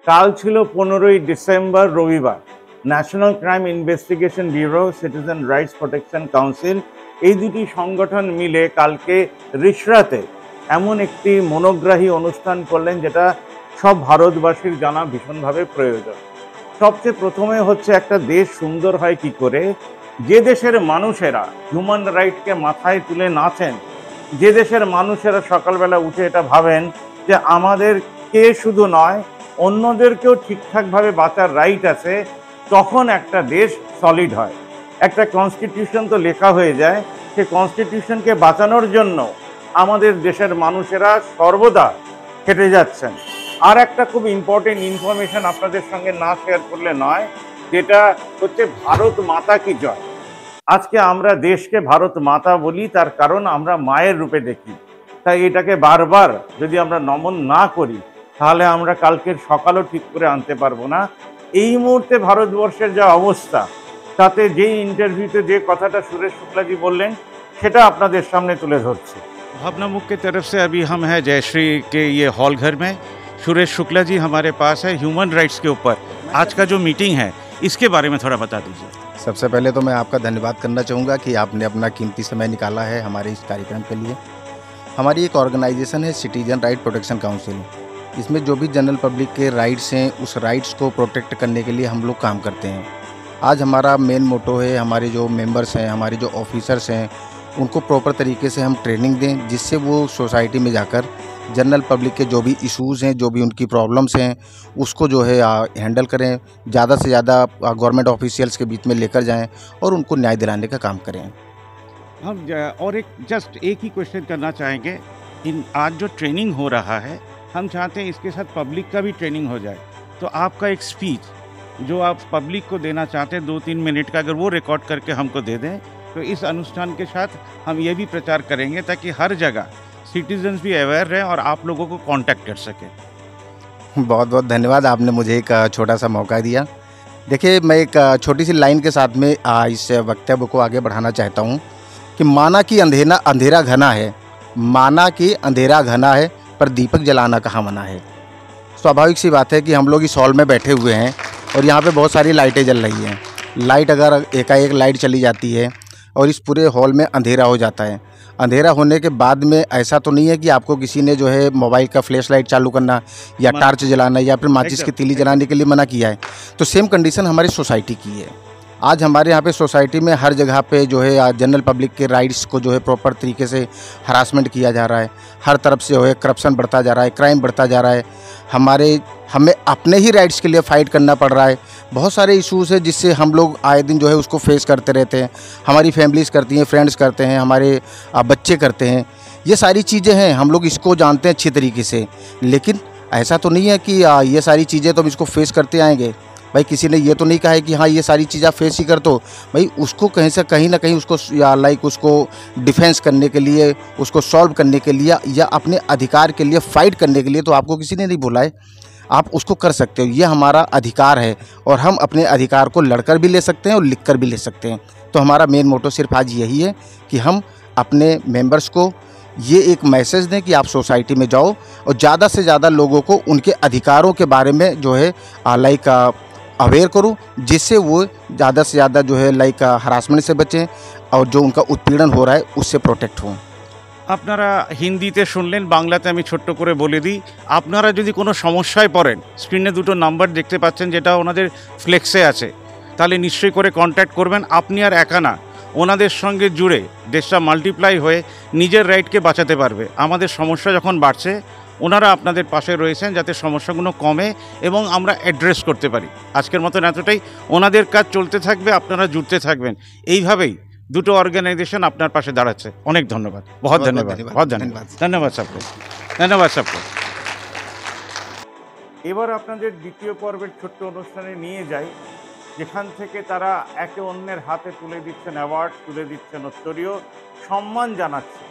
কাল ছিল 15ই ডিসেম্বর রবিবার। National crime investigation bureau, citizen rights protection council, এই দুটি সংগঠন মিলে কালকে রিষড়াতে এমন একটি মনোগ্রাহী অনুষ্ঠান করলেন যেটা সব ভারতবাসীর জানা ভীষণভাবে প্রয়োজন। সবচেয়ে প্রথমে হচ্ছে একটা দেশ সুন্দর হয় কি করে, যে দেশের মানুষেরা হিউম্যান রাইটকে মাথায় তুলে নাচেন, যে দেশের মানুষেরা সকালবেলা উঠে এটা ভাবেন যে আমাদেরকে শুধু নয় অন্যদেরকেও ঠিকঠাকভাবে বাঁচার রাইট আছে, তখন একটা দেশ সলিড হয়। একটা কনস্টিটিউশন তো লেখা হয়ে যায়, সে কনস্টিটিউশনকে বাঁচানোর জন্য আমাদের দেশের মানুষেরা সর্বদা খেটে যাচ্ছেন। আর একটা খুব ইম্পর্টেন্ট ইনফরমেশন আপনাদের সঙ্গে না শেয়ার করলে নয়, যেটা হচ্ছে ভারত মাতা কি জয়। আজকে আমরা দেশকে ভারত মাতা বলি, তার কারণ আমরা মায়ের রূপে দেখি। তাই এটাকে বারবার যদি আমরা নমন না করি তাহলে আমরা কালকের সকালও ঠিক করে আনতে পারবো না। এই মুহূর্তে ভারতবর্ষের যা অবস্থা, তাতে যেই ইন্টারভিউতে যে কথাটা সুরেশ শুক্লাজি বললেন সেটা আপনাদের সামনে তুলে ধরছি। भावना मुख की तरफ से अभी हम हैं जयश्री के ये हॉल घर में। सुरेश शुक्ला जी हमारे पास है ह्यूमन राइट्स के ऊपर। आज का जो मीटिंग है इसके बारे में थोड़ा बता दीजिए। सबसे पहले तो मैं आपका धन्यवाद करना चाहूँगा कि आपने अपना कीमती समय निकाला है हमारे इस कार्यक्रम के लिए। हमारी एक ऑर्गेनाइजेशन है सिटीजन राइट प्रोटेक्शन काउंसिल। इसमें जो भी जनरल पब्लिक के राइट्स हैं, उस राइट्स को प्रोटेक्ट करने के लिए हम लोग काम करते हैं। आज हमारा मेन मोटो है, हमारे जो मेंबर्स हैं, हमारे जो ऑफिसर्स हैं, उनको प्रॉपर तरीके से हम ट्रेनिंग दें, जिससे वो सोसाइटी में जाकर जनरल पब्लिक के जो भी इश्यूज़ हैं, जो भी उनकी प्रॉब्लम्स हैं, उसको जो है हैंडल करें, ज़्यादा से ज़्यादा गवर्नमेंट ऑफिशियल्स के बीच में लेकर जाएं और उनको न्याय दिलाने का काम करें। हम और एक जस्ट एक ही क्वेश्चन करना चाहेंगे। इन आज जो ट्रेनिंग हो रहा है, हम चाहते हैं इसके साथ पब्लिक का भी ट्रेनिंग हो जाए। तो आपका एक स्पीच जो आप पब्लिक को देना चाहते हैं 2-3 मिनट का, अगर वो रिकॉर्ड करके हमको दे दें तो इस अनुष्ठान के साथ हम ये भी प्रचार करेंगे ताकि हर जगह सिटीजन्स भी अवेयर रहें और आप लोगों को कांटेक्ट कर सकें। बहुत बहुत धन्यवाद, आपने मुझे एक छोटा सा मौका दिया। देखिए, मैं एक छोटी सी लाइन के साथ में इस वक्तव्य को आगे बढ़ाना चाहता हूँ कि माना कि अंधेरा घना है, माना कि अंधेरा घना है, पर दीपक जलाना कहाँ मना है। स्वाभाविक सी बात है कि हम लोग इस हॉल में बैठे हुए हैं और यहाँ पे बहुत सारी लाइटें जल रही हैं। लाइट अगर एकाएक लाइट चली जाती है और इस पूरे हॉल में अंधेरा हो जाता है, अंधेरा होने के बाद में ऐसा तो नहीं है कि आपको किसी ने जो है मोबाइल का फ्लैश लाइट चालू करना या टार्च जलाना या फिर माचिस की तीली जलाने के लिए मना किया है। तो सेम कंडीशन हमारी सोसाइटी की है। आज हमारे यहाँ पे सोसाइटी में हर जगह पे जो है जनरल पब्लिक के राइट्स को जो है प्रॉपर तरीके से हरासमेंट किया जा रहा है। हर तरफ से जो है करप्शन बढ़ता जा रहा है, क्राइम बढ़ता जा रहा है। हमें अपने ही राइट्स के लिए फ़ाइट करना पड़ रहा है। बहुत सारे इश्यूज़ है जिससे हम लोग आए दिन जो है उसको फेस करते रहते हैं। हमारी फैमिलीज़ करती हैं, फ्रेंड्स करते हैं, हमारे बच्चे करते हैं। ये सारी चीज़ें हैं, हम लोग इसको जानते हैं अच्छी तरीके से। लेकिन ऐसा तो नहीं है कि ये सारी चीज़ें तो हम इसको फेस करते आएँगे। भाई किसी ने ये तो नहीं कहा है कि हाँ ये सारी चीज़ आप फेस ही कर दो। भाई उसको कहीं से कहीं ना कहीं उसको उसको डिफेंस करने के लिए, उसको सॉल्व करने के लिए या अपने अधिकार के लिए फ़ाइट करने के लिए तो आपको किसी ने नहीं बोला है। आप उसको कर सकते हो, ये हमारा अधिकार है और हम अपने अधिकार को लड़कर भी ले सकते हैं और लिखकर भी ले सकते हैं। तो हमारा मेन मोटो सिर्फ आज यही है कि हम अपने मेंबर्स को ये एक मैसेज दें कि आप सोसाइटी में जाओ और ज़्यादा से ज़्यादा लोगों को उनके अधिकारों के बारे में जो है अवेयर करूँ, जिससे वो ज़्यादा से ज़्यादा जो है हरासमेंट से बचें और जो उनका उत्पीड़न हो रहा है उससे प्रोटेक्ट हों। আপনারা হিন্দিতে শুনলেন, বাংলাতে আমি ছোট্ট করে বলে দিই। আপনারা যদি কোনো সমস্যায় পড়েন, স্ক্রিনে দুটো নাম্বার দেখতে পাচ্ছেন যেটা ওনাদের ফ্লেক্সে আছে, তাহলে নিশ্চয়ই করে কন্ট্যাক্ট করবেন। আপনি আর একা না, ওনাদের সঙ্গে জুড়ে দেশটা মাল্টিপ্লাই হয়ে নিজের রাইটকে বাঁচাতে পারবে। আমাদের সমস্যা যখন বাড়ছে, ওনারা আপনাদের পাশে রয়েছেন যাতে সমস্যাগুলো কমে এবং আমরা অ্যাড্রেস করতে পারি। আজকের মতন এতটাই। ওনাদের কাজ চলতে থাকবে, আপনারা জুড়তে থাকবেন। এইভাবেই দুটো অর্গানাইজেশন আপনার পাশে দাঁড়াচ্ছে। অনেক ধন্যবাদ, বহুত ধন্যবাদ, বহুত ধন্যবাদ, ধন্যবাদ সবকে, ধন্যবাদ সবকে। এবার আপনাদের দ্বিতীয় পর্বের ছোট্ট অনুষ্ঠানে নিয়ে যাই, যেখান থেকে তারা একে অন্যের হাতে তুলে দিচ্ছেন অ্যাওয়ার্ড, তুলে দিচ্ছেন উত্তরীয়, সম্মান জানাচ্ছে।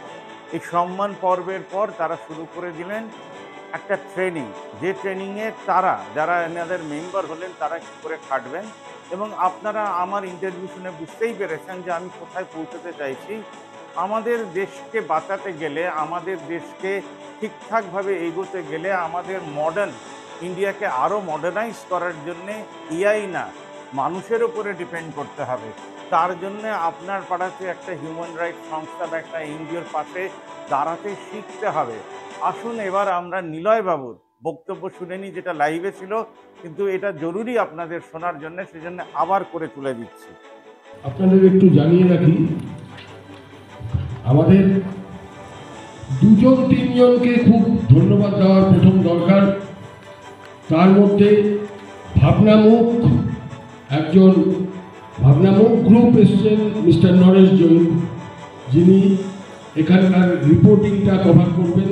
এই সম্মান পর্বের পর তারা শুরু করে দিলেন একটা ট্রেনিং, যে ট্রেনিংয়ে তারা যারা এনাদের মেম্বার হলেন তারা কী করে খাটবেন। এবং আপনারা আমার ইন্টারভিউ শুনে বুঝতেই পেরেছেন যে আমি কোথায় পৌঁছতে চাইছি। আমাদের দেশকে বাঁচাতে গেলে, আমাদের দেশকে ঠিকঠাকভাবে এগোতে গেলে আমাদের মডার্ন ইন্ডিয়াকে আরও মডার্নাইজ করার জন্যে এআই না, মানুষের উপরে ডিপেন্ড করতে হবে। তার জন্যে আপনার পাড়াতে একটা হিউম্যান রাইটস সংস্থা বা একটা এনজিওর পাশে দাঁড়াতে শিখতে হবে। আসুন এবার আমরা নিলয় বাবুর বক্তব্য শুনে নিই, যেটা লাইভে ছিল, কিন্তু এটা জরুরি আপনাদের শোনার জন্য, সেজন্য আবার করে তুলে দিচ্ছি। আপনাদের একটু জানিয়ে রাখি, আমাদের দুজন তিনজনকে খুব ধন্যবাদ দেওয়ার প্রথম দরকার। তার মধ্যে ভাবনামুখ একজন, ভাবনামুখ গ্রুপ এসছেন মিস্টার নরেশ জৈন, যিনি এখানকার রিপোর্টিংটা কভার করবেন।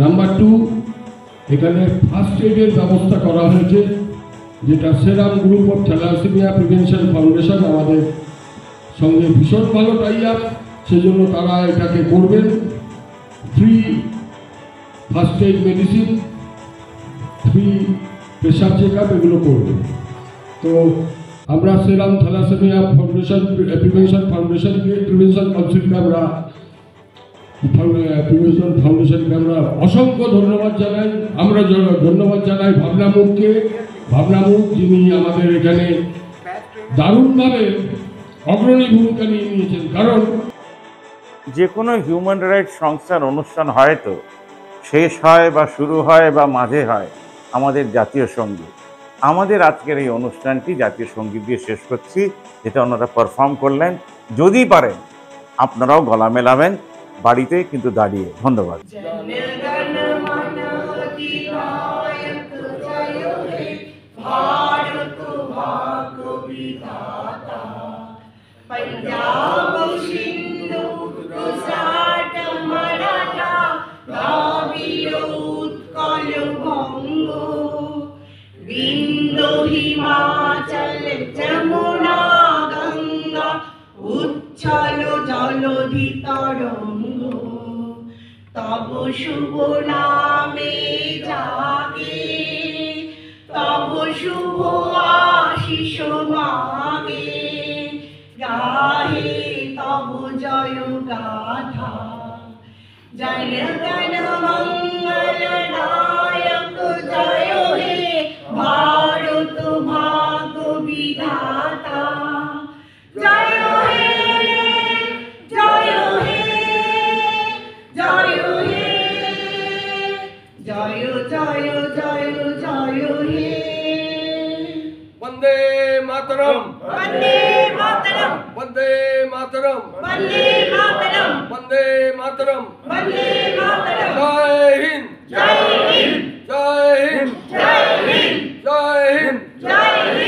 নাম্বার 2, এখানে ফার্স্ট এইডের ব্যবস্থা করা হয়েছে, যেটা serum group of thalassaemia prevention foundation আমাদের সঙ্গে ভীষণ ভালো টাই আপ, সেজন্য তারা এটাকে করবেন। Free first aid medicine, free pressure check up এগুলো করবেন। তো আমরা সেরাম থ্যালাসেমিয়া ফাউন্ডেশন প্রিভেনশন ফাউন্ডেশনকে, প্রিভেনশন কাউন্সিলকে আমরা প্রিভেনশন ফাউন্ডেশনকে আমরা অসংখ্য ধন্যবাদ জানাই। আমরা ধন্যবাদ জানাই ভাবনামুখকে, ভাবনামুখ যিনি আমাদের এখানে দারুণভাবে অগ্রণী ভূমিকা নিয়ে নিয়েছেন। কারণ যে কোনো হিউম্যান রাইটস সংস্থার অনুষ্ঠান হয়তো শেষ হয় বা শুরু হয় বা মাঝে হয় আমাদের জাতীয় সঙ্গীত। আমাদের আজকের এই অনুষ্ঠানটি জাতীয় সঙ্গীত দিয়ে শেষ করছি, যেটা ওনারা পারফর্ম করলেন। যদি পারেন আপনারাও গলা মেলাবেন বাড়িতে, কিন্তু দাঁড়িয়ে। ধন্যবাদ। पंजाब सिंधु गुजरात मराठा द्राविड़ उत्कल बंग बिंदु हिमाचल যমুনা গঙ্গা উচ্ছল জলধি তরঙ্গ তব শুভ নামে জাগে তব শুভ আশিস মাগে গাহে তব জয় গাথা জন গণ মঙ্গল নায়ক জয় হে ভারত ভাগ্য বিধাতা জয় হে জয় হে জয় হে জয় জয় জয় জয় হে वंदे मातरम, वंदे मातरम, वंदे मातरम, वंदे मातरम, वंदे मातरम, वंदे मातरम। जय हिंद, जय हिंद, जय हिंद, जय हिंद, जय हिंद, जय हिंद।